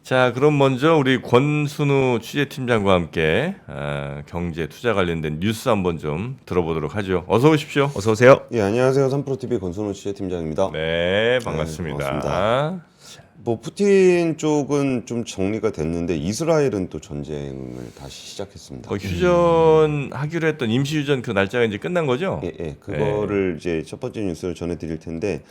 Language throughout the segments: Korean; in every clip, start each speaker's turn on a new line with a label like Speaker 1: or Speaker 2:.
Speaker 1: 자, 그럼 먼저 우리 권순우 취재팀장과 함께 경제 투자 관련된 뉴스 한번 좀 들어보도록 하죠. 어서 오십시오.
Speaker 2: 어서 오세요.
Speaker 3: 예, 안녕하세요. 3프로TV 권순우 취재팀장입니다.
Speaker 1: 네, 반갑습니다.
Speaker 3: 반갑습니다. 뭐 푸틴 쪽은 좀 정리가 됐는데 이스라엘은 또 전쟁을 다시 시작했습니다.
Speaker 1: 휴전하기로 했던 임시휴전 그 날짜가 이제 끝난 거죠?
Speaker 3: 예, 그거를 이제 첫 번째 뉴스를 전해드릴 텐데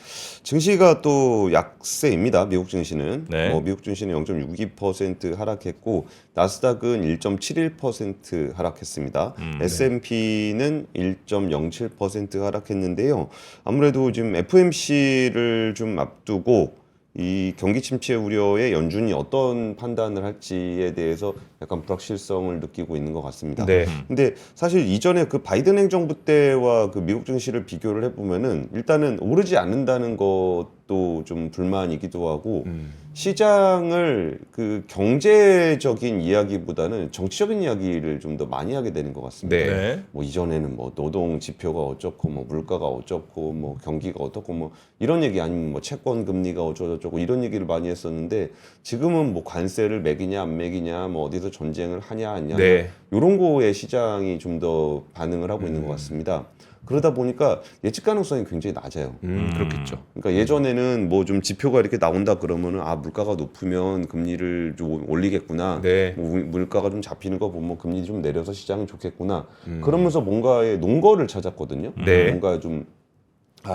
Speaker 3: 증시가 또 약세입니다. 미국 증시는
Speaker 1: 네.
Speaker 3: 미국 증시는 0.62% 하락했고 나스닥은 1.71% 하락했습니다. S&P는 1.07% 하락했는데요. 아무래도 지금 FOMC를 좀 앞두고 이 경기 침체 우려에 연준이 어떤 판단을 할지에 대해서 약간 불확실성을 느끼고 있는 것 같습니다.
Speaker 2: 네.
Speaker 3: 근데 사실 이전에 그 바이든 행정부 때와 그 미국 증시를 비교를 해보면은 일단은 오르지 않는다는 것도 좀 불만이기도 하고 시장을 그 경제적인 이야기보다는 정치적인 이야기를 좀 더 많이 하게 되는 것 같습니다.
Speaker 2: 네.
Speaker 3: 뭐 이전에는 뭐 노동 지표가 어쩌고 뭐 물가가 어쩌고 뭐 경기가 어떻고 뭐 이런 얘기 아니면 뭐 채권 금리가 어쩌고 이런 얘기를 많이 했었는데 지금은 뭐 관세를 매기냐 안 매기냐 뭐 어디서 전쟁을 하냐 안 하냐
Speaker 2: 네.
Speaker 3: 이런 거에 시장이 좀 더 반응을 하고 있는 것 같습니다. 그러다 보니까 예측 가능성이 굉장히 낮아요.
Speaker 2: 그렇겠죠.
Speaker 3: 그러니까 예전에는 뭐 좀 지표가 이렇게 나온다 그러면은 아 물가가 높으면 금리를 좀 올리겠구나.
Speaker 2: 네.
Speaker 3: 뭐 물가가 좀 잡히는 거 보면 금리 좀 내려서 시장은 좋겠구나. 그러면서 뭔가의 논거를 찾았거든요.
Speaker 2: 네.
Speaker 3: 뭔가 좀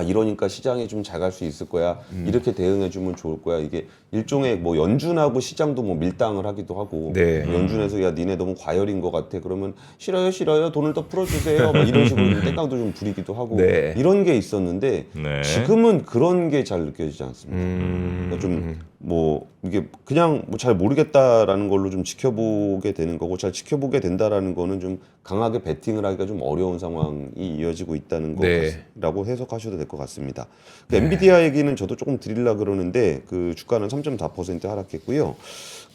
Speaker 3: 이러니까 시장이 좀 잘 갈 수 있을 거야. 이렇게 대응해주면 좋을 거야. 이게 일종의 뭐 연준하고 시장도 뭐 밀당을 하기도 하고
Speaker 2: 네.
Speaker 3: 연준에서 야 니네 너무 과열인 것 같아. 그러면 싫어요 돈을 더 풀어주세요. 막 이런 식으로 땡깡도 좀 부리기도 하고
Speaker 2: 네.
Speaker 3: 이런 게 있었는데
Speaker 1: 네.
Speaker 3: 지금은 그런 게 잘 느껴지지 않습니다. 그러니까 좀 뭐 이게 그냥 뭐 잘 모르겠다라는 걸로 좀 지켜보게 되는 거고 잘 지켜보게 된다라는 거는 좀 강하게 베팅을 하기가 좀 어려운 상황이 이어지고 있다는
Speaker 2: 네.
Speaker 3: 거라고 해석하셔도 될 것 같습니다. 그 엔비디아 얘기는 저도 조금 드리려 그러는데 그 주가는 3.4% 하락했고요.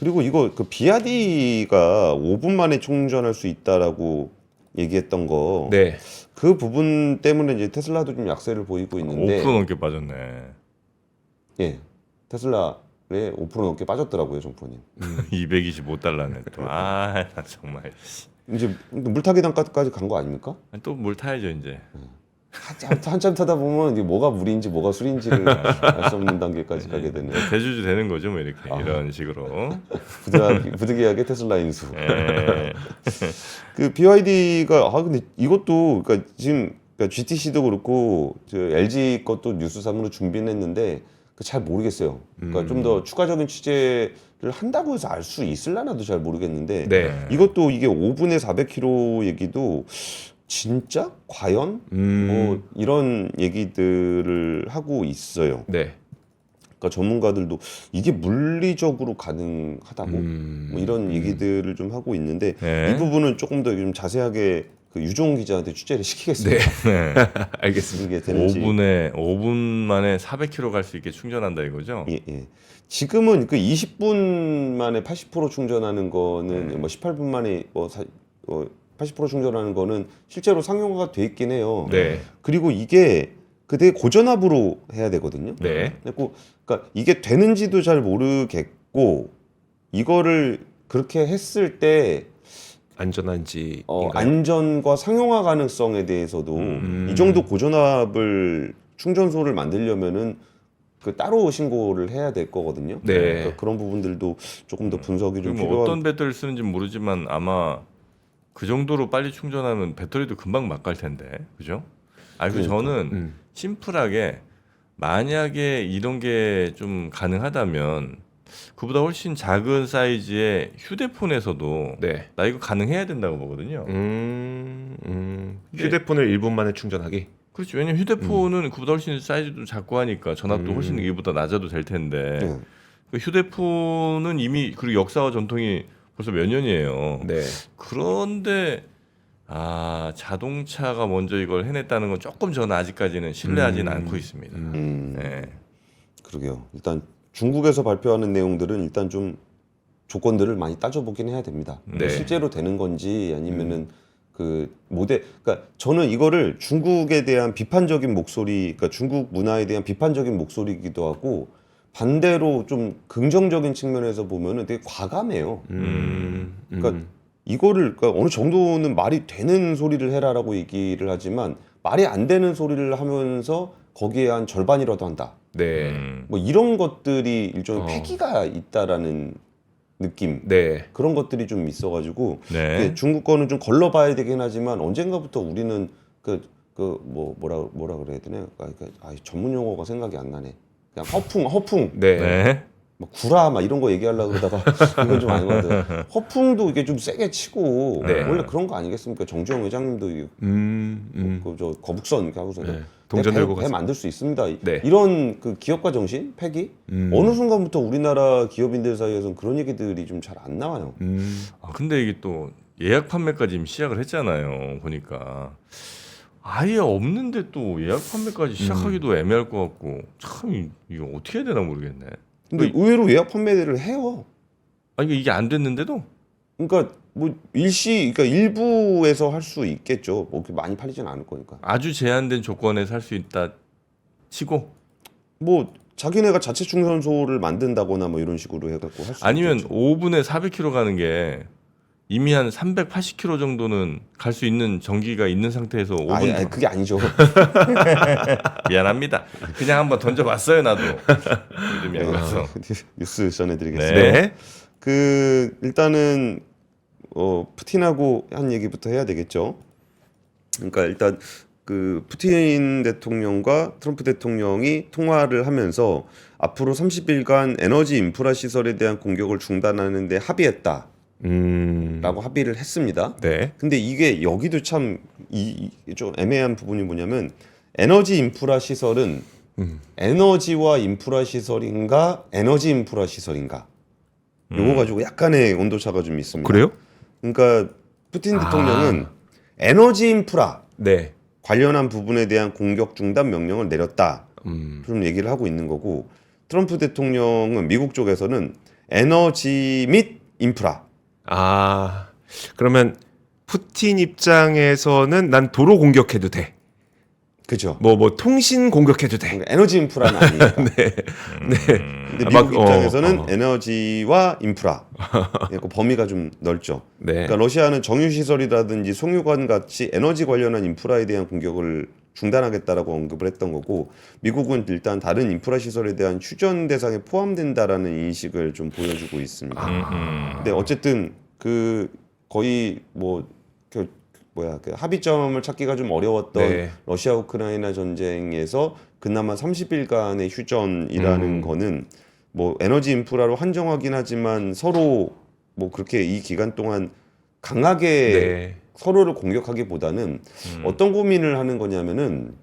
Speaker 3: 그리고 이거 그 비아디가 5분 만에 충전할 수 있다라고 얘기했던 거.
Speaker 2: 네.
Speaker 3: 그 부분 때문에 이제 테슬라도 좀 약세를 보이고 있는데
Speaker 1: 5% 넘게 빠졌네.
Speaker 3: 예. 테슬라에 5% 넘게 빠졌더라고요, 정프로님.
Speaker 1: 225달러네 또. 나 정말.
Speaker 3: 이제 물타기 단가까지 간 거 아닙니까?
Speaker 1: 또 물 타야죠 이제.
Speaker 3: 한참 타다 보면 이게 뭐가 물인지 뭐가 술인지를 알 수 없는 단계까지 가게 되는
Speaker 1: 대주주 되는 거죠 뭐 이렇게 이런 식으로.
Speaker 3: 부득이하게 테슬라 인수.
Speaker 1: 예.
Speaker 3: 그 BYD가 근데 이것도 그러니까 지금 그러니까 GTC도 그렇고 저 LG 것도 뉴스상으로 준비는 했는데 잘 모르겠어요. 그러니까 좀 더 추가적인 취재를 한다고 해서 알 수 있을라나도 잘 모르겠는데
Speaker 2: 네.
Speaker 3: 이것도 이게 5분에 400km 얘기도 진짜 과연 뭐 이런 얘기들을 하고 있어요.
Speaker 2: 네.
Speaker 3: 그러니까 전문가들도 이게 물리적으로 가능하다고 뭐 이런 얘기들을 좀 하고 있는데
Speaker 1: 네.
Speaker 3: 이 부분은 조금 더 좀 자세하게 그 유종 기자한테 취재를 시키겠습니다.
Speaker 1: 네.
Speaker 2: 알겠습니다.
Speaker 3: 이게 되는지.
Speaker 1: 5분 만에 400km 갈 수 있게 충전한다 이거죠?
Speaker 3: 예. 지금은 그 20분 만에 80% 충전하는 거는 뭐 18분 만에 80% 충전하는 거는 실제로 상용화가 돼 있긴 해요.
Speaker 2: 네.
Speaker 3: 그리고 이게 그 되게 고전압으로 해야 되거든요.
Speaker 2: 네.
Speaker 3: 그러니까 이게 되는지도 잘 모르겠고 이거를 그렇게 했을 때
Speaker 2: 안전한지.
Speaker 3: 안전과 상용화 가능성에 대해서도 이 정도 고전압을 충전소를 만들려면은 그 따로 신고를 해야 될 거거든요.
Speaker 2: 네.
Speaker 3: 그러니까 그런 부분들도 조금 더 분석이 좀
Speaker 1: 그리고
Speaker 3: 필요한.
Speaker 1: 어떤 배터리를 쓰는지 모르지만 아마 그 정도로 빨리 충전하면 배터리도 금방 막 갈 텐데, 그죠? 그리고 저는 심플하게 만약에 이런 게 좀 가능하다면 그보다 훨씬 작은 사이즈의 휴대폰에서도
Speaker 2: 네.
Speaker 1: 나 이거 가능해야 된다고 보거든요.
Speaker 2: 휴대폰을 1분 만에 충전하기.
Speaker 1: 그렇죠. 왜냐면 휴대폰은 그보다 훨씬 사이즈도 작고 하니까 전압도 훨씬 이보다 낮아도 될 텐데
Speaker 3: 네.
Speaker 1: 그 휴대폰은 이미 그리고 역사와 전통이 벌써 몇 년이에요.
Speaker 2: 네.
Speaker 1: 그런데 자동차가 먼저 이걸 해냈다는 건 조금 저는 아직까지는 신뢰하지는 않고 있습니다. 네.
Speaker 3: 그러게요. 일단 중국에서 발표하는 내용들은 일단 좀 조건들을 많이 따져보긴 해야 됩니다.
Speaker 2: 네.
Speaker 3: 실제로 되는 건지 아니면은 그 모델, 그러니까 저는 이거를 중국에 대한 비판적인 목소리, 그러니까 중국 문화에 대한 비판적인 목소리이기도 하고 반대로 좀 긍정적인 측면에서 보면은 되게 과감해요. 그러니까 이거를 그러니까 어느 정도는 말이 되는 소리를 해라라고 얘기를 하지만 말이 안 되는 소리를 하면서 거기에 한 절반이라도 한다.
Speaker 2: 네.
Speaker 3: 뭐 이런 것들이 일종의
Speaker 2: 어.
Speaker 3: 패기가 있다라는 느낌.
Speaker 2: 네.
Speaker 3: 그런 것들이 좀 있어가지고
Speaker 1: 네.
Speaker 3: 이게 중국 거는 좀 걸러봐야 되긴 하지만 언젠가부터 우리는 뭐라 그래야 되나? 전문 용어가 생각이 안 나네. 그냥 허풍.
Speaker 2: 네.
Speaker 1: 네.
Speaker 3: 뭐 구라 막 이런 거 얘기하려고 그러다가 이건 좀 아닌 것 같아요. 허풍도 이게 좀 세게 치고
Speaker 2: 네.
Speaker 3: 원래 그런 거 아니겠습니까? 정주영 회장님도 저 거북선 이렇게 하고서
Speaker 2: 네. 동전 들고
Speaker 3: 배
Speaker 2: 갔어요.
Speaker 3: 만들 수 있습니다.
Speaker 2: 네.
Speaker 3: 이런 그 기업가 정신, 패기 어느 순간부터 우리나라 기업인들 사이에서는 그런 얘기들이 좀 잘 안 나와요.
Speaker 1: 아, 근데 이게 또 예약 판매까지 지금 시작을 했잖아요. 보니까 아예 없는데 또 예약 판매까지 시작하기도 애매할 것 같고 참 이거 어떻게 해야 되나 모르겠네.
Speaker 3: 근데 의외로 예약 판매를 해요.
Speaker 1: 아니 이게 안 됐는데도
Speaker 3: 그러니까 뭐 그러니까 일부에서 할 수 있겠죠. 뭐 그렇게 많이 팔리진 않을 거니까.
Speaker 1: 아주 제한된 조건에 살 수 있다 치고
Speaker 3: 뭐 자기네가 자체 충전소를 만든다거나 뭐 이런 식으로 해갖고 할 수
Speaker 1: 아니면
Speaker 3: 있겠죠.
Speaker 1: 5분에 400km 가는 게 이미 한 380km 정도는 갈 수 있는 전기가 있는 상태에서 5분
Speaker 3: 아니, 그게 아니죠.
Speaker 1: 미안합니다. 그냥 한번 던져봤어요 나도. 요즘에
Speaker 3: 네,
Speaker 1: 가서.
Speaker 3: 뉴스 전해드리겠습니다.
Speaker 2: 네.
Speaker 3: 그 일단은 푸틴하고 한 얘기부터 해야 되겠죠. 그러니까 일단 그 푸틴 대통령과 트럼프 대통령이 통화를 하면서 앞으로 30일간 에너지 인프라 시설에 대한 공격을 중단하는 데 합의했다라고 합의를 했습니다.
Speaker 2: 네.
Speaker 3: 근데 이게 여기도 참 좀 애매한 부분이 뭐냐면 에너지 인프라 시설은 에너지와 인프라 시설인가 에너지 인프라 시설인가 요거 가지고 약간의 온도차가 좀 있습니다.
Speaker 2: 그래요?
Speaker 3: 그러니까 푸틴 대통령은 에너지 인프라
Speaker 2: 네.
Speaker 3: 관련한 부분에 대한 공격 중단 명령을 내렸다. 좀 얘기를 하고 있는 거고 트럼프 대통령은 미국 쪽에서는 에너지 및 인프라.
Speaker 2: 아, 그러면 푸틴 입장에서는 난 도로 공격해도 돼.
Speaker 3: 그죠?
Speaker 2: 뭐 통신 공격해도 돼.
Speaker 3: 그러니까 에너지 인프라는 아니니까. 근데 미국
Speaker 2: 막,
Speaker 3: 입장에서는 에너지와 인프라. 그 범위가 좀 넓죠.
Speaker 2: 네.
Speaker 3: 그러니까 러시아는 정유시설이라든지 송유관 같이 에너지 관련한 인프라에 대한 공격을 중단하겠다라고 언급을 했던 거고 미국은 일단 다른 인프라 시설에 대한 휴전 대상에 포함된다라는 인식을 좀 보여주고 있습니다. 근데 어쨌든 그 거의 그 합의점을 찾기가 좀 어려웠던
Speaker 2: 네.
Speaker 3: 러시아 우크라이나 전쟁에서 그나마 30일간의 휴전이라는 거는 뭐 에너지 인프라로 한정하긴 하지만 서로 뭐 그렇게 이 기간 동안 강하게
Speaker 2: 네.
Speaker 3: 서로를 공격하기보다는 어떤 고민을 하는 거냐면은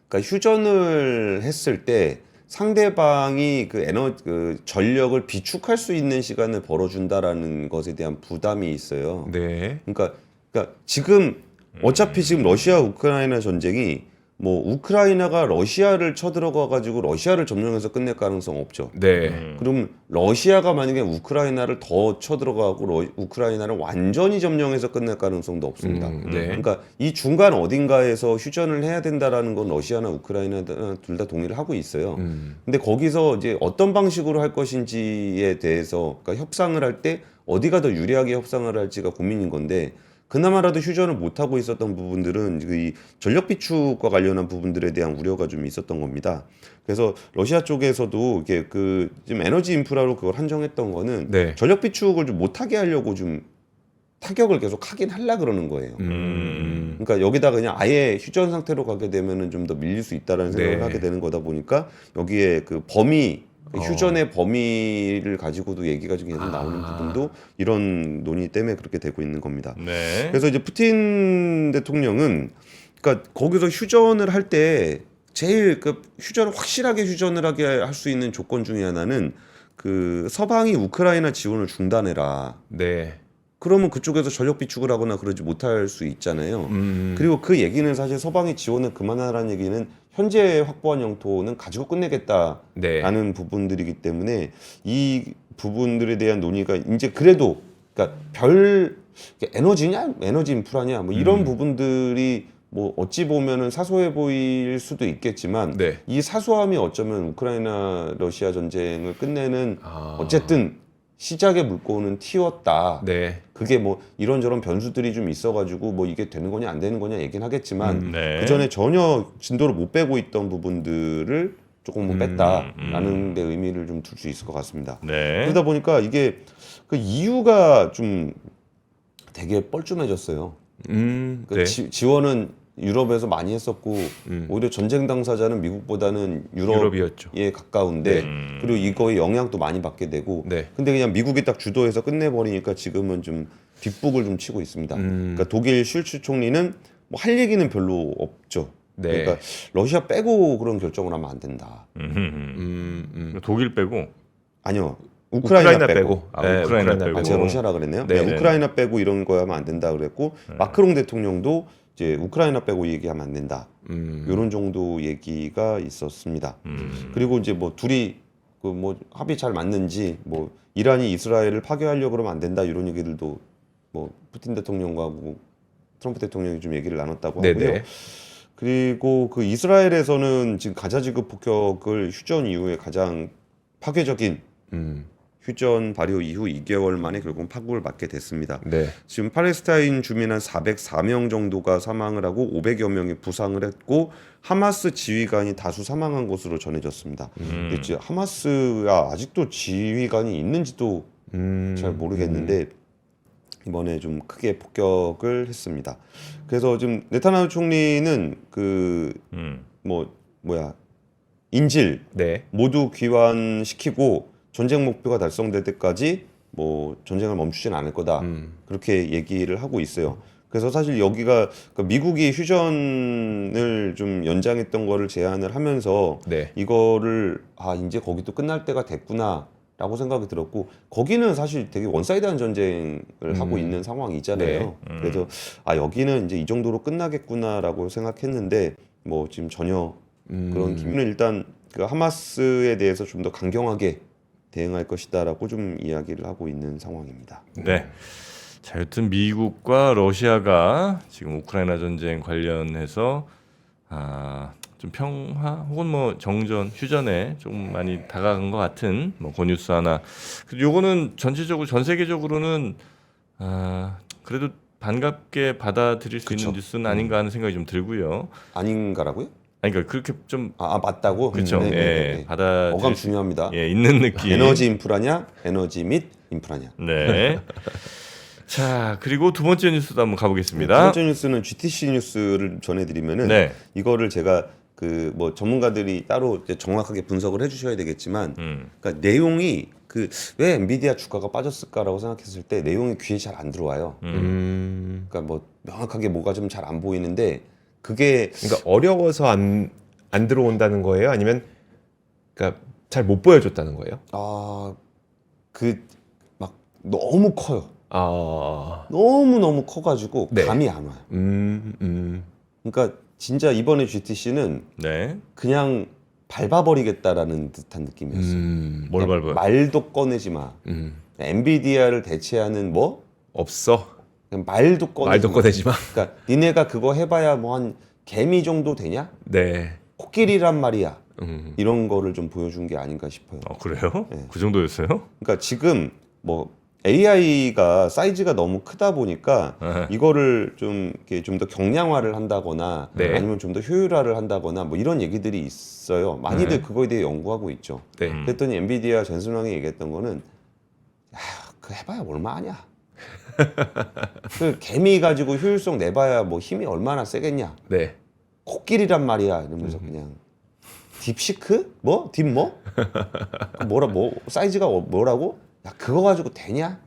Speaker 3: 그러니까 휴전을 했을 때 상대방이 그 전력을 비축할 수 있는 시간을 벌어준다라는 것에 대한 부담이 있어요.
Speaker 2: 네.
Speaker 3: 그러니까 지금 어차피 지금 러시아 우크라이나 전쟁이 뭐 우크라이나가 러시아를 쳐들어가 가지고 러시아를 점령해서 끝낼 가능성 없죠.
Speaker 2: 네.
Speaker 3: 그럼 러시아가 만약에 우크라이나를 더 쳐들어가고 우크라이나를 완전히 점령해서 끝낼 가능성도 없습니다.
Speaker 2: 네.
Speaker 3: 그러니까 이 중간 어딘가에서 휴전을 해야 된다라는 건 러시아나 우크라이나 둘 다 동의를 하고 있어요. 근데 거기서 이제 어떤 방식으로 할 것인지에 대해서 그러니까 협상을 할 때 어디가 더 유리하게 협상을 할지가 고민인 건데 그나마라도 휴전을 못 하고 있었던 부분들은 이 전력 비축과 관련한 부분들에 대한 우려가 좀 있었던 겁니다. 그래서 러시아 쪽에서도 이게 지금 에너지 인프라로 그걸 한정했던 거는
Speaker 2: 네.
Speaker 3: 전력 비축을 좀 못하게 하려고 좀 타격을 계속 하긴 하려 그러는 거예요. 그러니까 여기다 그냥 아예 휴전 상태로 가게 되면은 좀 더 밀릴 수 있다라는 생각을
Speaker 2: 네.
Speaker 3: 하게 되는 거다 보니까 여기에 그 범위 휴전의 범위를 가지고도 얘기가 좀 계속 나오는 부분도 이런 논의 때문에 그렇게 되고 있는 겁니다.
Speaker 1: 네.
Speaker 3: 그래서 이제 푸틴 대통령은 그러니까 거기서 휴전을 할 때 제일 휴전을 확실하게 휴전을 하게 할 수 있는 조건 중에 하나는 그 서방이 우크라이나 지원을 중단해라.
Speaker 2: 네.
Speaker 3: 그러면 그쪽에서 전력 비축을 하거나 그러지 못할 수 있잖아요. 그리고 그 얘기는 사실 서방이 지원을 그만하라는 얘기는 현재 확보한 영토는 가지고 끝내겠다라는
Speaker 2: 네.
Speaker 3: 부분들이기 때문에 이 부분들에 대한 논의가 이제 그래도 그러니까 에너지냐 에너지 인프라냐 뭐 이런 부분들이 뭐 어찌 보면은 사소해 보일 수도 있겠지만
Speaker 2: 네.
Speaker 3: 이 사소함이 어쩌면 우크라이나 러시아 전쟁을 끝내는 어쨌든 시작의 물꼬는 튀었다.
Speaker 2: 네.
Speaker 3: 그게 뭐 이런저런 변수들이 좀 있어가지고 뭐 이게 되는 거냐 안 되는 거냐 얘기는 하겠지만
Speaker 1: 네.
Speaker 3: 그 전에 전혀 진도를 못 빼고 있던 부분들을 조금 뭐 뺐다라는 데 의미를 좀 둘 수 있을 것 같습니다.
Speaker 1: 네.
Speaker 3: 그러다 보니까 이게 그 이유가 좀 되게 뻘쭘해졌어요. 그
Speaker 2: 네.
Speaker 3: 지원은 유럽에서 많이 했었고 오히려 전쟁 당사자는 미국보다는
Speaker 2: 유럽이었죠.
Speaker 3: 유럽에 가까운데
Speaker 1: 네.
Speaker 3: 그리고 이거의 영향도 많이 받게 되고
Speaker 2: 네.
Speaker 3: 근데 그냥 미국이 딱 주도해서 끝내버리니까 지금은 좀 뒷북을 좀 치고 있습니다. 그러니까 독일 슐츠 총리는 뭐 할 얘기는 별로 없죠.
Speaker 2: 네.
Speaker 3: 그러니까 러시아 빼고 그런 결정을 하면 안 된다.
Speaker 1: 독일 빼고
Speaker 3: 아니요. 우크라이나 빼고.
Speaker 1: 아, 우크라이나 빼고.
Speaker 3: 아, 제가 러시아라 그랬네요.
Speaker 2: 네,
Speaker 3: 네,
Speaker 1: 네.
Speaker 3: 우크라이나 빼고 이런 거 하면 안 된다 그랬고 마크롱 대통령도 이제 우크라이나 빼고 얘기하면 안 된다. 이런 정도 얘기가 있었습니다. 그리고 이제 뭐 둘이 그 뭐 합의 잘 맞는지 뭐 이란이 이스라엘을 파괴하려고 그러면 안 된다 이런 얘기들도 뭐 푸틴 대통령과 뭐 트럼프 대통령이 좀 얘기를 나눴다고 하고요.
Speaker 2: 네네.
Speaker 3: 그리고 그 이스라엘에서는 지금 가자 지구 폭격을 휴전 이후에 가장 파괴적인 휴전 발효 이후 2개월 만에 결국 파국을 맞게 됐습니다.
Speaker 2: 네.
Speaker 3: 지금 팔레스타인 주민 한 404명 정도가 사망을 하고 500여 명이 부상을 했고 하마스 지휘관이 다수 사망한 것으로 전해졌습니다. 근데 이제 하마스가 아직도 지휘관이 있는지도 잘 모르겠는데 이번에 좀 크게 폭격을 했습니다. 그래서 지금 네타냐후 총리는 그 인질
Speaker 2: 네.
Speaker 3: 모두 귀환시키고 전쟁 목표가 달성될 때까지 뭐 전쟁을 멈추진 않을 거다 그렇게 얘기를 하고 있어요. 그래서 사실 여기가 그러니까 미국이 휴전을 좀 연장했던 거를 제안을 하면서
Speaker 2: 네.
Speaker 3: 이거를 이제 거기도 끝날 때가 됐구나라고 생각이 들었고 거기는 사실 되게 원사이드한 전쟁을 하고 있는 상황이잖아요. 그래서 여기는 이제 이 정도로 끝나겠구나라고 생각했는데 뭐 지금 전혀 그런 기분은 일단 그 하마스에 대해서 좀 더 강경하게 대응할 것이다라고 좀 이야기를 하고 있는 상황입니다.
Speaker 1: 네. 자, 여튼 미국과 러시아가 지금 우크라이나 전쟁 관련해서 좀 평화 혹은 뭐 정전, 휴전에 좀 많이 다가간 것 같은 뭐 그 뉴스 하나. 그리고 요거는 전체적으로 전 세계적으로는 그래도 반갑게 받아들일 수 있는 뉴스는 아닌가 하는 생각이 좀 들고요.
Speaker 3: 아닌가라고요?
Speaker 1: 아니 그러니까 그렇게 좀
Speaker 3: 맞다고?
Speaker 1: 그렇죠. 예, 받아들일
Speaker 3: 어감
Speaker 1: 수
Speaker 3: 중요합니다.
Speaker 1: 있는 느낌.
Speaker 3: 에너지 인프라냐, 에너지 및 인프라냐.
Speaker 1: 네. 자, 그리고 두 번째 뉴스도 한번
Speaker 3: 두
Speaker 1: 가보겠습니다.
Speaker 3: 번째 뉴스는 GTC 뉴스를 전해드리면은
Speaker 1: 네.
Speaker 3: 이거를 제가 그 뭐 전문가들이 따로 이제 정확하게 분석을 해주셔야 되겠지만, 그러니까 내용이 그 왜 엔비디아 주가가 빠졌을까라고 생각했을 때 내용이 귀에 잘 안 들어와요. 그러니까 뭐 명확하게 뭐가 좀 잘 안 보이는데 그게
Speaker 2: 그러니까 어려워서 안 들어온다는 거예요? 아니면 그러니까 잘 못 보여줬다는 거예요?
Speaker 3: 그 막 너무 커요. 너무 커가지고
Speaker 2: 네.
Speaker 3: 감이 안 와요. 그러니까 진짜 이번에 GTC는
Speaker 1: 네.
Speaker 3: 그냥 밟아버리겠다라는 듯한 느낌이었어요.
Speaker 1: 뭘
Speaker 3: 그냥
Speaker 1: 밟아요?
Speaker 3: 말도 꺼내지 마. 엔비디아를 대체하는 뭐
Speaker 2: 없어.
Speaker 3: 그냥 말도 꺼내지
Speaker 2: 말도
Speaker 3: 마.
Speaker 2: 꺼내지 마.
Speaker 3: 그러니까 니네가 그거 해봐야 뭐 한 개미 정도 되냐?
Speaker 2: 네.
Speaker 3: 코끼리란 말이야. 이런 거를 좀 보여준 게 아닌가 싶어요.
Speaker 1: 그래요?
Speaker 3: 네.
Speaker 1: 그 정도였어요?
Speaker 3: 그러니까 지금 뭐 AI가 사이즈가 너무 크다 보니까 이거를 좀 이렇게 좀 더 경량화를 한다거나
Speaker 2: 네.
Speaker 3: 아니면 좀 더 효율화를 한다거나 뭐 이런 얘기들이 있어요. 많이들 그거에 대해 연구하고 있죠.
Speaker 2: 네.
Speaker 3: 그랬더니 엔비디아 젠슨왕이 얘기했던 거는 그 해봐야 얼마하냐. 그 개미 가지고 효율성 내봐야 뭐 힘이 얼마나 세겠냐.
Speaker 2: 네.
Speaker 3: 코끼리란 말이야. 이러면서 그냥 딥시크? 뭐? 딥 뭐? 뭐라 뭐 사이즈가 뭐라고? 야 그거 가지고 되냐?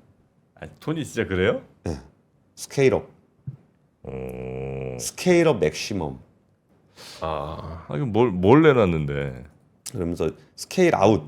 Speaker 1: 톤이 진짜 그래요?
Speaker 3: 스케일업. 스케일업 맥시멈.
Speaker 1: 이거 뭘 내놨는데?
Speaker 3: 그러면서 스케일 아웃.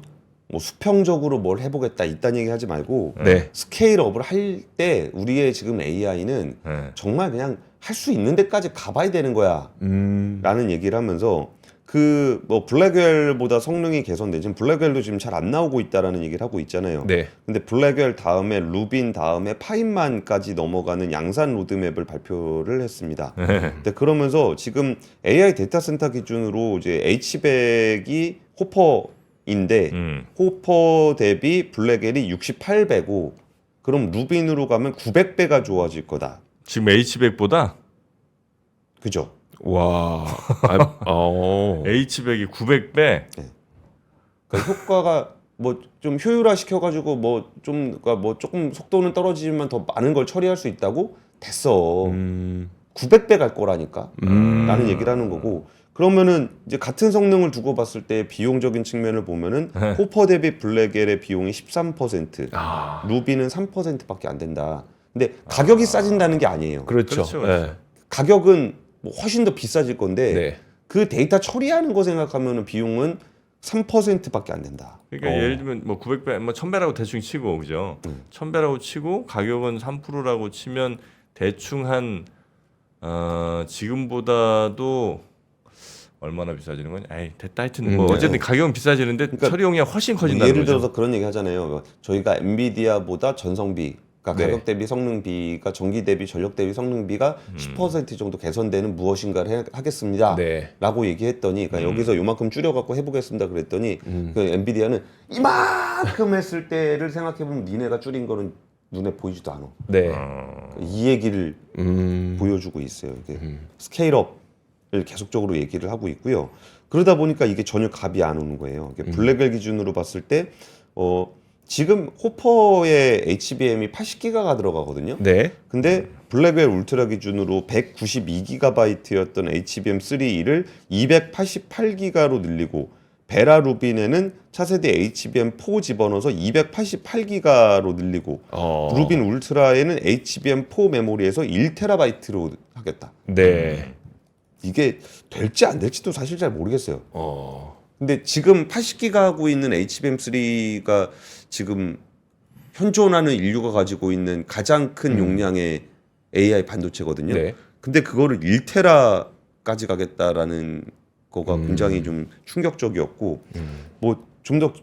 Speaker 3: 뭐 수평적으로 뭘 해보겠다 이딴 얘기 하지 말고
Speaker 2: 네.
Speaker 3: 스케일업을 할 때 우리의 지금 AI는
Speaker 1: 네.
Speaker 3: 정말 그냥 할 수 있는 데까지 가봐야 되는 거야. 라는 얘기를 하면서 그 뭐 블랙웰보다 성능이 개선돼 지금 블랙웰도 지금 잘 안 나오고 있다라는 얘기를 하고 있잖아요.
Speaker 2: 네.
Speaker 3: 근데 블랙웰 다음에 루빈 다음에 파인만까지 넘어가는 양산 로드맵을 발표를 했습니다. 근데 그러면서 지금 AI 데이터 센터 기준으로 이제 H100이 호퍼인데 호퍼 대비 블랙웰이 68배고 그럼 루빈으로 가면 900배가 좋아질 거다.
Speaker 1: 지금 H100보다
Speaker 3: 그죠?
Speaker 2: 와.
Speaker 1: H100이 900배.
Speaker 3: 그러니까 효과가 뭐 좀 효율화 시켜가지고 뭐 좀 그러니까 뭐 조금 속도는 떨어지지만 더 많은 걸 처리할 수 있다고 됐어. 900배 갈 거라니까. 라는 얘기를 하는 거고. 그러면은 이제 같은 성능을 두고 봤을 때 비용적인 측면을 보면은 호퍼 대비 블랙웰의 비용이 13%, 루비는 3%밖에 안 된다. 근데 가격이 싸진다는 게 아니에요.
Speaker 2: 그렇죠.
Speaker 1: 그렇죠.
Speaker 2: 네.
Speaker 3: 가격은 뭐 훨씬 더 비싸질 건데
Speaker 2: 네.
Speaker 3: 그 데이터 처리하는 거 생각하면은 비용은 3%밖에 안 된다.
Speaker 1: 그러니까 예를 들면 뭐 900배, 뭐 1000배라고 대충 치고 그죠? 1000배라고 치고 가격은 3%라고 치면 대충 한 지금보다도 얼마나 비싸지는 거냐? 에이, 됐다 하여튼 뭐 어쨌든 가격은 비싸지는데
Speaker 3: 그러니까
Speaker 1: 처리용이가 훨씬 커진다는
Speaker 3: 예를
Speaker 1: 거죠.
Speaker 3: 들어서 그런 얘기 하잖아요. 저희가 엔비디아보다 전성비, 그러니까
Speaker 2: 네.
Speaker 3: 가격 대비 성능비가 전기 대비 전력 대비 성능비가 10% 정도 개선되는 무엇인가를 하겠습니다.
Speaker 2: 네.
Speaker 3: 라고 얘기했더니 그러니까 여기서 요만큼 줄여갖고 해보겠습니다. 그랬더니 그 엔비디아는 이만큼 했을 때를 생각해보면 니네가 줄인 거는 눈에 보이지도 않아.
Speaker 2: 네.
Speaker 3: 이 얘기를 보여주고 있어요. 이게 스케일업을 계속적으로 얘기를 하고 있고요. 그러다 보니까 이게 전혀 값이 안 오는 거예요. 이게 블랙웰 기준으로 봤을 때 지금 호퍼의 HBM이 80기가가 들어가거든요.
Speaker 2: 네.
Speaker 3: 근데 블랙웰 울트라 기준으로 192GB였던 HBM3E를 288기가로 늘리고 베라 루빈에는 차세대 HBM4 집어넣어서 288기가로 늘리고 루빈 울트라에는 HBM4 메모리에서 1TB로 하겠다.
Speaker 2: 네.
Speaker 3: 이게 될지 안 될지도 사실 잘 모르겠어요. 근데 지금 80기가 하고 있는 HBM3가 지금 현존하는 인류가 가지고 있는 가장 큰 용량의 AI 반도체거든요.
Speaker 2: 네.
Speaker 3: 근데 그거를 1테라까지 가겠다라는 거가 굉장히 좀 충격적이었고 뭐 좀 더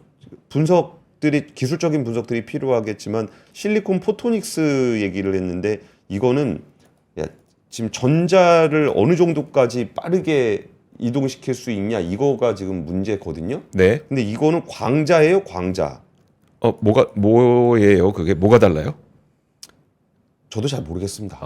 Speaker 3: 분석들이 기술적인 분석들이 필요하겠지만 실리콘 포토닉스 얘기를 했는데 이거는 지금 전자를 어느 정도까지 빠르게 이동시킬 수 있냐 이거가 지금 문제거든요.
Speaker 2: 네.
Speaker 3: 근데 이거는 광자예요, 광자.
Speaker 2: 뭐예요? 그게 뭐가 달라요?
Speaker 3: 저도 잘 모르겠습니다.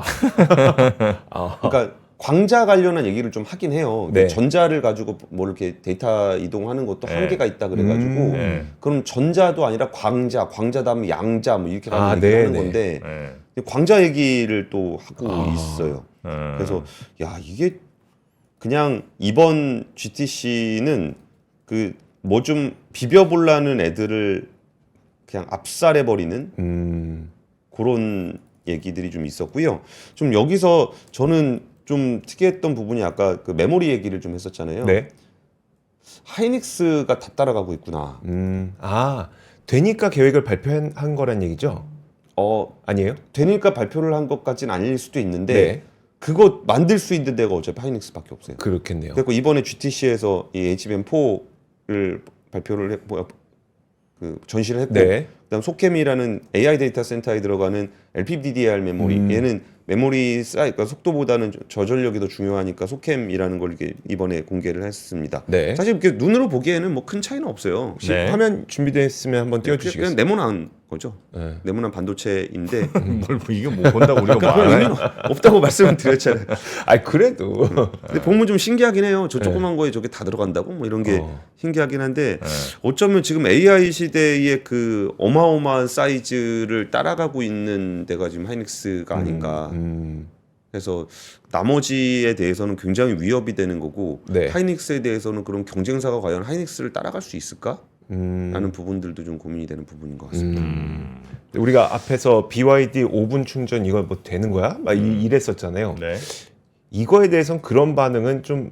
Speaker 3: 그러니까 광자 관련한 얘기를 좀 하긴 해요.
Speaker 2: 네.
Speaker 3: 전자를 가지고 뭐 이렇게 데이터 이동하는 것도 한계가 있다 그래가지고 그럼 전자도 아니라 광자 다음에 양자 뭐 이렇게 가는 얘기를 하는 건데 광자 얘기를 또 하고 있어요. 그래서 야 이게 그냥 이번 GTC는 그 뭐 좀 비벼보려는 애들을 그냥 압살해 버리는 그런 얘기들이 좀 있었고요. 좀 여기서 저는 좀 특이했던 부분이 아까 그 메모리 얘기를 좀 했었잖아요.
Speaker 2: 네.
Speaker 3: 하이닉스가 다 따라가고 있구나.
Speaker 2: 되니까 계획을 발표한 거란 얘기죠? 아니에요?
Speaker 3: 되니까 발표를 한 것까지는 아닐 수도 있는데
Speaker 2: 네.
Speaker 3: 그거 만들 수 있는 데가 어차피 하이닉스밖에 없어요.
Speaker 2: 그렇겠네요.
Speaker 3: 그리고 이번에 GTC에서 이 HBM4를 발표를 전시를 했고
Speaker 2: 네.
Speaker 3: 그다음 소캠이라는 AI 데이터 센터에 들어가는 LPDDR 메모리 얘는 메모리 그러니까 속도보다는 저전력이 더 중요하니까 소캠이라는 걸 이렇게 이번에 공개를 했습니다.
Speaker 2: 네.
Speaker 3: 사실 이렇게 눈으로 보기에는 뭐 큰 차이는 없어요.
Speaker 1: 네.
Speaker 2: 화면 준비됐으면 한번 띄워주시겠어요?
Speaker 3: 그냥 네모난 거죠.
Speaker 2: 네.
Speaker 3: 네모난 반도체인데
Speaker 1: 뭘 이게 뭐 본다고 우리가 뭐 안 해?
Speaker 3: 없다고 말씀을 드렸잖아요.
Speaker 2: 그래도
Speaker 3: 근데 보면 좀 신기하긴 해요. 저 조그만 거에 저게 다 들어간다고 뭐 이런 게 신기하긴 한데 어쩌면 지금 AI 시대의 그 어마어마한 사이즈를 따라가고 있는 데가 지금 하이닉스가 아닌가. 그래서 나머지에 대해서는 굉장히 위협이 되는 거고
Speaker 2: 네.
Speaker 3: 하이닉스에 대해서는 그런 경쟁사가 과연 하이닉스를 따라갈 수 있을까? 라는 부분들도 좀 고민이 되는 부분인 것 같습니다.
Speaker 2: 우리가 앞에서 BYD 5분 충전 이거 뭐 되는 거야? 막 이랬었잖아요.
Speaker 1: 네.
Speaker 2: 이거에 대해서는 그런 반응은 좀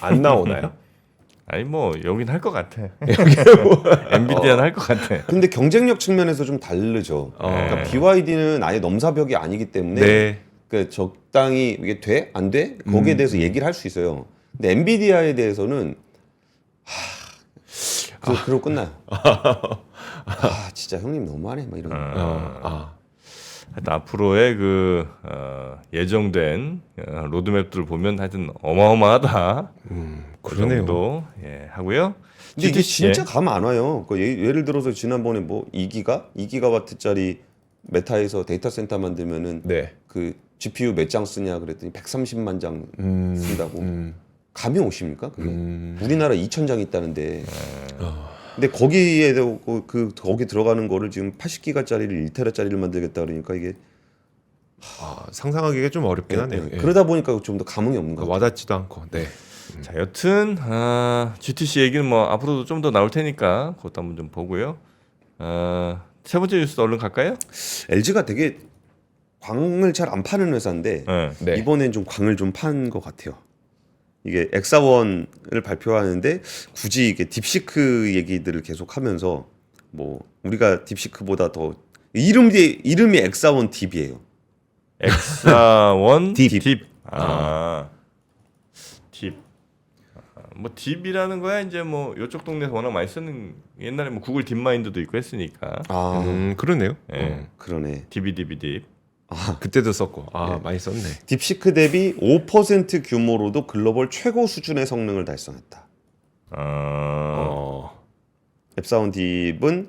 Speaker 2: 안 나오나요?
Speaker 1: 아니 뭐 여긴 할 것 같아. 엔비디아는 할 것 같아.
Speaker 3: 근데 경쟁력 측면에서 좀 다르죠. 그러니까 BYD는 아예 넘사벽이 아니기 때문에
Speaker 2: 네.
Speaker 3: 그 적당히 이게 돼? 안 돼? 거기에 대해서 얘기를 할 수 있어요. 근데 엔비디아에 대해서는 그러고 끝나요. 진짜 형님 너무하네 막 이런.
Speaker 1: 하여튼 앞으로의 그 예정된 로드맵들을 보면 하여튼 어마어마하다. 그
Speaker 2: 그러네요.
Speaker 1: 정도 하고요.
Speaker 3: 근데 이게
Speaker 1: GTC 에
Speaker 3: 진짜 감 안 와요. 예를 들어서 지난번에 뭐 2기가와트짜리 메타에서 데이터 센터 만들면은
Speaker 2: 네.
Speaker 3: 그 GPU 몇 장 쓰냐 그랬더니 130만 장 쓴다고. 감이 오십니까? 그게? 우리나라 2,000장 있다는데. 근데 거기에 거기 들어가는 거를 지금 80기가짜리를 1테라짜리를 만들겠다 그러니까 이게
Speaker 2: 상상하기가 좀 어렵긴 하네요. 예.
Speaker 3: 그러다 보니까 좀 더 감흥이 없는 것 같아요.
Speaker 2: 와닿지도 않고. 네.
Speaker 1: 자, 여튼 GTC 얘기는 뭐 앞으로도 좀 더 나올 테니까 그것도 한번 좀 보고요. 세 번째 뉴스 얼른 갈까요?
Speaker 3: LG가 되게 광을 잘 안 파는 회사인데
Speaker 2: 네.
Speaker 3: 이번엔 좀 광을 좀 판 것 같아요. 이게 엑사원을 발표하는데 굳이 이게 딥시크 얘기들을 계속하면서 뭐 우리가 딥시크보다 더 이름이 엑사원 딥이에요.
Speaker 1: 엑사원
Speaker 3: 딥.
Speaker 1: 딥. 딥. 뭐 딥이라는 거야 이제 뭐 이쪽 동네에서 워낙 많이 쓰는 옛날에 뭐 구글 딥마인드도 있고 했으니까.
Speaker 2: 그러네요.
Speaker 1: 예.
Speaker 3: 그러네.
Speaker 1: 딥이 딥.
Speaker 2: 그때도 썼고. 많이 썼네.
Speaker 3: 딥시크 대비 5% 규모로도 글로벌 최고 수준의 성능을 달성했다. 앱사원 딥은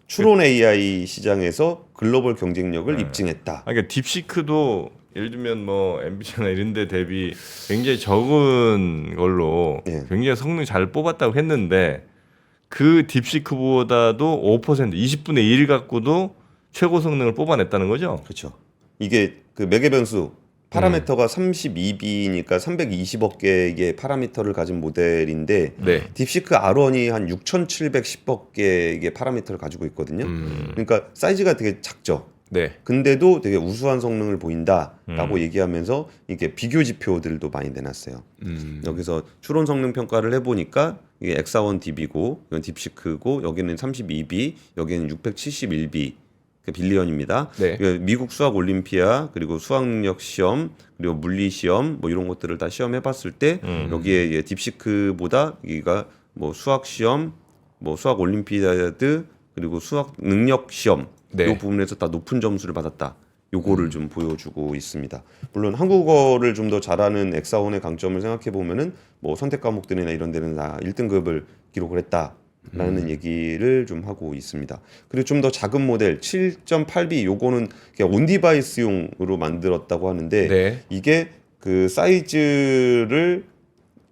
Speaker 3: 추론 AI 시장에서 글로벌 경쟁력을 입증했다.
Speaker 1: 그러니까 딥시크도 예를 들면 뭐 엠비디아나 이런 데 대비 굉장히 적은 걸로 굉장히 성능 잘 뽑았다고 했는데 그 딥시크보다도 5% 20분의 1 갖고도 최고 성능을 뽑아냈다는 거죠.
Speaker 3: 그렇죠. 이게 그 매개 변수 파라미터가 32B니까 320억 개의 파라미터를 가진 모델인데
Speaker 2: 네.
Speaker 3: 딥시크 R1이 한 6,710억 개의 파라미터를 가지고 있거든요. 그러니까 사이즈가 되게 작죠.
Speaker 2: 네.
Speaker 3: 근데도 되게 우수한 성능을 보인다라고 얘기하면서 이게 비교 지표들도 많이 내놨어요. 여기서 추론 성능 평가를 해보니까 이게 엑사원 딥이고 이건 딥시크고 여기는 32B, 여기는 671B. 빌리언입니다.
Speaker 2: 네.
Speaker 3: 미국 수학 올림피아 그리고 수학 능력 시험 그리고 물리 시험 뭐 이런 것들을 다 시험해 봤을 때 여기에 딥시크보다 여기가 뭐 수학 시험, 뭐 수학 올림피아드 그리고 수학 능력 시험
Speaker 2: 네.
Speaker 3: 이 부분에서 다 높은 점수를 받았다. 요거를 좀 보여주고 있습니다. 물론 한국어를 좀 더 잘하는 엑사원의 강점을 생각해 보면은 뭐 선택 과목들이나 이런 데는 다 1등급을 기록을 했다. 라는 얘기를 좀 하고 있습니다. 그리고 좀 더 작은 모델 7.8B 요거는 그냥 온디바이스용으로 만들었다고 하는데
Speaker 2: 네.
Speaker 3: 이게 그 사이즈를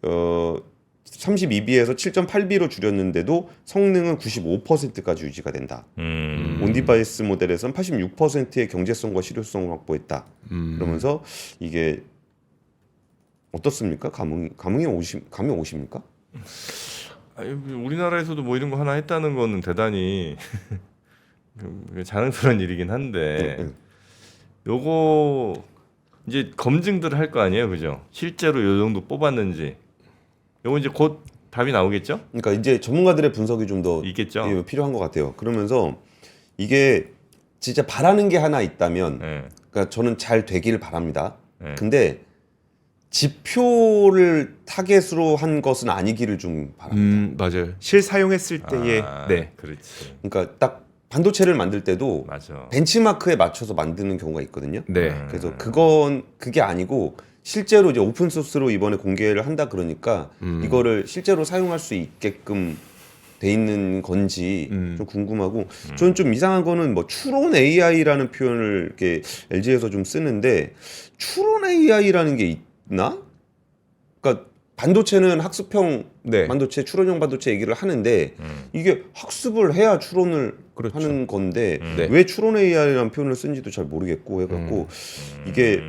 Speaker 3: 32B에서 7.8B로 줄였는데도 성능은 95%까지 유지가 된다. 온디바이스 모델에서는 86%의 경제성과 실효성을 확보했다. 그러면서 이게 어떻습니까? 감이 오십니까?
Speaker 1: 우리나라에서도 뭐 이런 거 하나 했다는 거는 대단히 자랑스러운 일이긴 한데 요거 이제 검증들을 할 거 아니에요, 그죠? 실제로 요 정도 뽑았는지 요거 이제 곧 답이 나오겠죠?
Speaker 3: 그러니까 이제 전문가들의 분석이 좀 더
Speaker 1: 있겠죠.
Speaker 3: 필요한 것 같아요. 그러면서 이게 진짜 바라는 게 하나 있다면, 그러니까 저는 잘 되길 바랍니다. 근데 지표를 타겟으로 한 것은 아니기를 좀 바랍니다.
Speaker 2: 맞아요. 실사용했을 때의 네.
Speaker 1: 그렇지.
Speaker 3: 그러니까 딱 반도체를 만들 때도
Speaker 1: 맞아.
Speaker 3: 벤치마크에 맞춰서 만드는 경우가 있거든요.
Speaker 2: 네.
Speaker 3: 그래서 그게 아니고 실제로 이제 오픈 소스로 이번에 공개를 한다 그러니까 이거를 실제로 사용할 수 있게끔 돼 있는 건지 좀 궁금하고 저는 좀 이상한 거는 뭐 추론 AI라는 표현을 이렇게 LG에서 좀 쓰는데 추론 AI라는 게 있나? 그러니까 반도체는 학습형
Speaker 2: 네.
Speaker 3: 반도체, 추론형 반도체 얘기를 하는데 이게 학습을 해야 추론을
Speaker 2: 그렇죠.
Speaker 3: 하는 건데
Speaker 2: 네.
Speaker 3: 왜 추론 AI라는 표현을 쓴지도 잘 모르겠고 해갖고 이게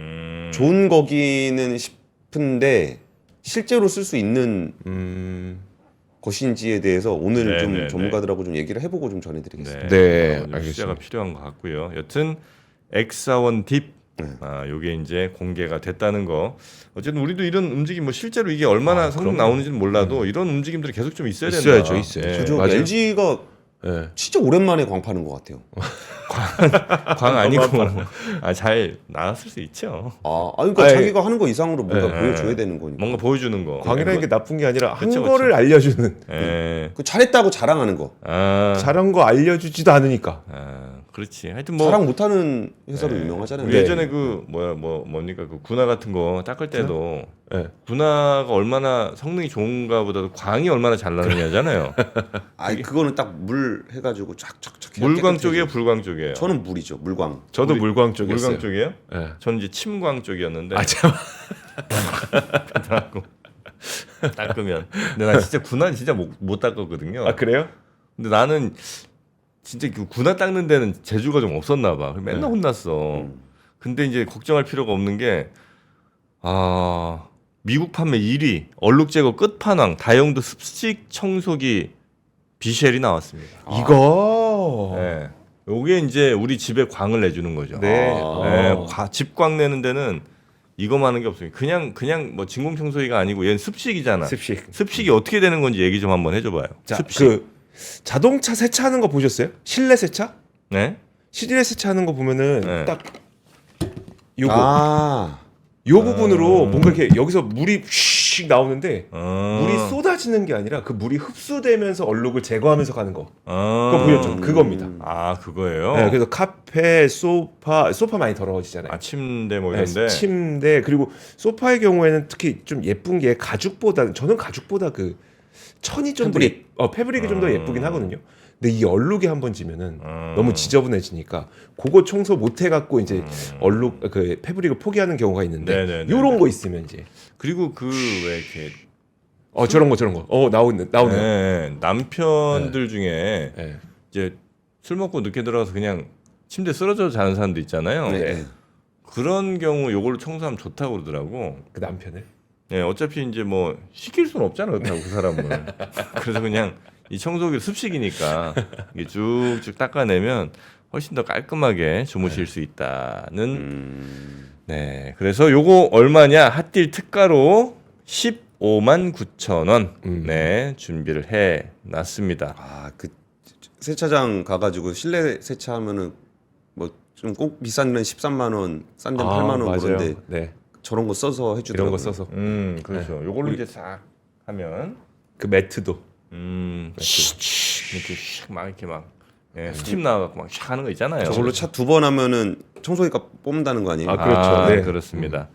Speaker 3: 좋은 거기는 싶은데 실제로 쓸 수 있는 것인지에 대해서 오늘 좀 전문가들하고 좀 얘기를 해보고 좀 전해드리겠습니다.
Speaker 2: 네,
Speaker 1: 좀
Speaker 2: 알겠습니다.
Speaker 1: 시야가 필요한 것 같고요. 여튼 엑사원 딥 요게 이제 공개가 됐다는 거. 어쨌든 우리도 이런 움직임 뭐 실제로 이게 얼마나 성능 나오는지는 몰라도 이런 움직임들이 계속 좀 있어야 된다.
Speaker 2: 있어야죠.
Speaker 3: 그죠?
Speaker 2: 맞아요.
Speaker 3: LG가
Speaker 2: 네.
Speaker 3: 진짜 오랜만에 광 파는 것 같아요.
Speaker 1: 광 아니고 잘 나왔을 수 있죠.
Speaker 3: 그러니까
Speaker 2: 아니,
Speaker 3: 자기가 하는 거 이상으로 뭔가
Speaker 1: 네.
Speaker 3: 보여줘야 되는 거니까.
Speaker 1: 뭔가 보여주는 거.
Speaker 2: 광이라는 게 나쁜 게 아니라 한
Speaker 1: 그쵸,
Speaker 2: 거를
Speaker 1: 그쵸.
Speaker 2: 알려주는
Speaker 1: 예.
Speaker 3: 그 잘했다고 자랑하는 거.
Speaker 2: 잘한 거 알려주지도 않으니까.
Speaker 1: 그렇지. 하여튼 뭐
Speaker 3: 자랑 못하는 회사로 유명하잖아요.
Speaker 1: 우리 예전에 그 뭡니까 그 군화 같은 거 닦을 때도
Speaker 2: 네.
Speaker 1: 군화가 얼마나 성능이 좋은가보다도 광이 얼마나 잘 나느냐잖아요.
Speaker 3: 그거는 딱 물 해가지고 쫙쫙쫙.
Speaker 1: 물광 쪽이에요, 불광 쪽이에요.
Speaker 3: 저는 물이죠, 물광.
Speaker 2: 저도 물광 쪽이었어요.
Speaker 1: 물광 쪽이에요?
Speaker 2: 네.
Speaker 1: 저는 이제 침광 쪽이었는데.
Speaker 2: 참.
Speaker 1: 닦으면. 근데 나 진짜 군화 진짜 못 닦았거든요.
Speaker 2: 아 그래요?
Speaker 1: 근데 나는 진짜 그 군화 닦는 데는 재주가 좀 없었나 봐. 맨날 혼났어. 근데 이제 걱정할 필요가 없는 게 미국 판매 1위 얼룩 제거 끝판왕 다용도 습식 청소기 비쉘이 나왔습니다.
Speaker 2: 이거.
Speaker 1: 네. 요게 이제 우리 집에 광을 내주는 거죠.
Speaker 2: 네.
Speaker 1: 집광 내는 데는 이거만 하는 게 없어요. 그냥 뭐 진공 청소기가 아니고 얘는 습식이잖아.
Speaker 2: 습식.
Speaker 1: 이 어떻게 되는 건지 얘기 좀 한번 해줘봐요.
Speaker 2: 자,
Speaker 1: 습식.
Speaker 2: 그 자동차 세차하는 거 보셨어요? 실내 세차?
Speaker 1: 네.
Speaker 2: 실내 세차하는 거 보면은
Speaker 1: 네.
Speaker 2: 딱 요거 요 부분으로 뭔가 이렇게 여기서 물이 휙 나오는데 물이 쏟아지는 게 아니라 그 물이 흡수되면서 얼룩을 제거하면서 가는 거. 그거 보셨죠? 그겁니다.
Speaker 1: 그거예요.
Speaker 2: 네, 그래서 카페, 소파 많이 더러워지잖아요.
Speaker 1: 침대 뭐
Speaker 2: 네,
Speaker 1: 이런데.
Speaker 2: 침대 그리고 소파의 경우에는 특히 좀 예쁜 게 저는 가죽보다 그 천이 좀 더 패브릭이 좀 더 예쁘긴 하거든요. 근데 이 얼룩이 한번 지면은 너무 지저분해지니까 그거 청소 못 해갖고 이제 얼룩 그 패브릭을 포기하는 경우가 있는데
Speaker 1: 네네네.
Speaker 2: 요런 거 있으면 이제
Speaker 1: 그리고 그 왜 이렇게
Speaker 2: 저런 거 나오네요.
Speaker 1: 네, 남편들 중에
Speaker 2: 네.
Speaker 1: 이제 술 먹고 늦게 들어가서 그냥 침대 쓰러져 자는 사람도 있잖아요.
Speaker 3: 네.
Speaker 1: 그런 경우 요걸로 청소하면 좋다고 그러더라고.
Speaker 2: 그 남편을
Speaker 1: 네, 어차피 이제 뭐 시킬 수는 없잖아, 그렇다고 그 사람을. 그래서 그냥 이 청소기 습식이니까 이게 쭉쭉 닦아내면 훨씬 더 깔끔하게 주무실 수 있다는. 네, 그래서 요거 얼마냐? 핫딜 특가로 159,000원. 네, 준비를 해놨습니다.
Speaker 3: 그 세차장 가가지고 실내 세차하면은 뭐 좀 꼭 비싼 데는 13만 원, 싼 데는 8만 원
Speaker 2: 맞아요.
Speaker 3: 그런데
Speaker 2: 네.
Speaker 3: 저런 거 써서 해주더라고요.
Speaker 2: 이런 거 써서
Speaker 1: 그렇죠. 요걸로 이제 싹 하면
Speaker 2: 그 매트도
Speaker 1: 이렇게 샥 막 이렇게 막 스팀 나와갖고 막 샥 하는 거 있잖아요.
Speaker 3: 저걸로 차 2번 하면은 청소기가 뽑는다는 거 아니에요?
Speaker 2: 그렇죠. 네.
Speaker 1: 그렇습니다.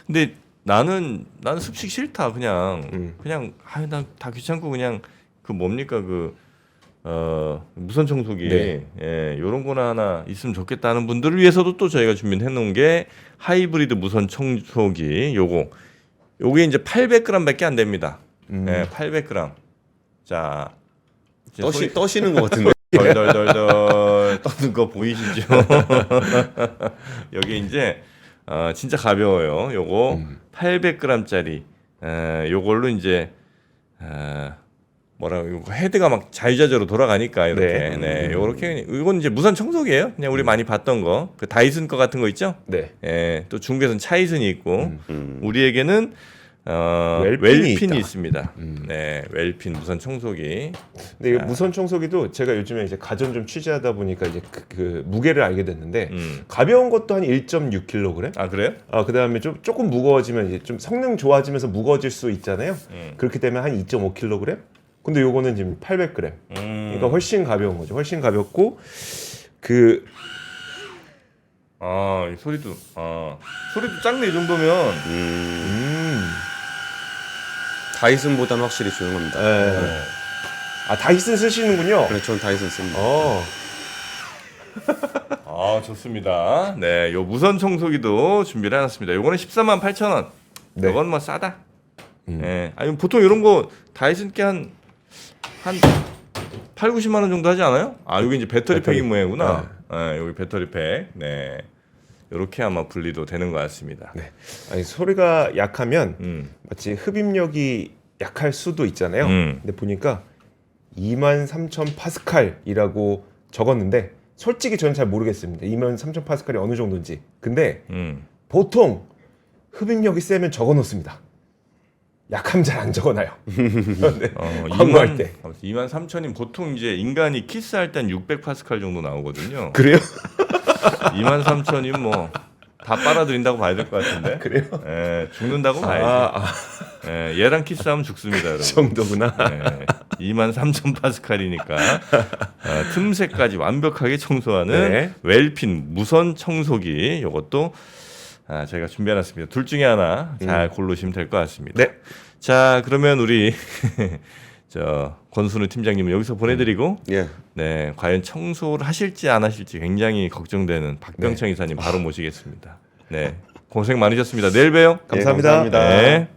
Speaker 1: 근데 나는 습식 싫다. 그냥 난 다 귀찮고 그냥 그 뭡니까 그 무선 청소기
Speaker 2: 네.
Speaker 1: 요런 거나 하나 있으면 좋겠다는 분들을 위해서도 또 저희가 준비해 놓은 게 하이브리드 무선 청소기 요게 이제 800g밖에 안 됩니다. 800g. 자, 이제
Speaker 3: 떠시는 것 같은데.
Speaker 1: 덜덜덜덜 떠는 거 보이시죠? 여기 이제 진짜 가벼워요. 요거 800g짜리 요걸로 이제 이거 헤드가 막 자유자재로 돌아가니까 이렇게 요렇게 이건 이제 무선 청소기예요. 그냥 우리 많이 봤던 거 그 다이슨 거 같은 거 있죠?
Speaker 2: 네.
Speaker 1: 또 중국에서는 차이슨이 있고 우리에게는
Speaker 2: 웰핀이
Speaker 1: 있습니다. 네, 웰핀 무선 청소기.
Speaker 2: 근데 이 무선 청소기도 제가 요즘에 이제 가전 좀 취재하다 보니까 이제 그 무게를 알게 됐는데 가벼운 것도 한 1.6kg.
Speaker 1: 아 그래요?
Speaker 2: 그다음에 좀 조금 무거워지면 이제 좀 성능 좋아지면서 무거워질 수 있잖아요. 그렇게 되면 한 2.5kg. 근데 요거는 지금 800g. 그러니까 훨씬 가벼운 거죠. 훨씬 가볍고
Speaker 1: 이 소리도 작네 이 정도면.
Speaker 3: 다이슨보다는 확실히 조용합니다.
Speaker 2: 네. 다이슨 쓰시는군요.
Speaker 3: 네, 저는 다이슨 씁니다.
Speaker 1: 좋습니다. 네, 요 무선 청소기도 준비를 해놨습니다. 요거는 148,000원.
Speaker 2: 네.
Speaker 1: 이건 뭐 싸다. 네, 아니 보통 이런 거 다이슨 게 한 8, 90만 원 정도 하지 않아요? 여기 이제 배터리 모양이구나. 여기 배터리 팩. 네. 이렇게 아마 분리도 되는 것 같습니다.
Speaker 2: 네. 소리가 약하면 마치 흡입력이 약할 수도 있잖아요. 근데 보니까 23,000 파스칼이라고 적었는데 솔직히 저는 잘 모르겠습니다. 23,000 파스칼이 어느 정도인지. 근데 보통 흡입력이 세면 적어 놓습니다. 약하면 잘 안 적어놔요. 네.
Speaker 1: 광고할
Speaker 2: 2만 때.
Speaker 1: 23,000이 보통 이제 인간이 키스할 땐 600파스칼 정도 나오거든요.
Speaker 2: 그래요?
Speaker 1: 23,000이면 뭐 다 빨아들인다고 봐야 될 것 같은데.
Speaker 2: 그래요?
Speaker 1: 예, 죽는다고 봐야지. 예, 얘랑 키스하면 죽습니다,
Speaker 2: 그
Speaker 1: 여러분.
Speaker 2: 정도구나.
Speaker 1: 예, 23,000파스칼이니까 틈새까지 완벽하게 청소하는
Speaker 2: 네.
Speaker 1: 웰핀 무선 청소기. 이것도 저희가 준비해놨습니다. 둘 중에 하나 잘 고르시면 될 것 같습니다.
Speaker 2: 네.
Speaker 1: 자, 그러면 우리 저 권순우 팀장님은 여기서 보내드리고
Speaker 3: 예.
Speaker 1: 네, 과연 청소를 하실지 안 하실지 굉장히 걱정되는 박병창 이사님 바로 모시겠습니다. 네, 고생 많으셨습니다. 내일 봬요.
Speaker 2: 감사합니다.
Speaker 3: 예, 감사합니다.
Speaker 1: 네.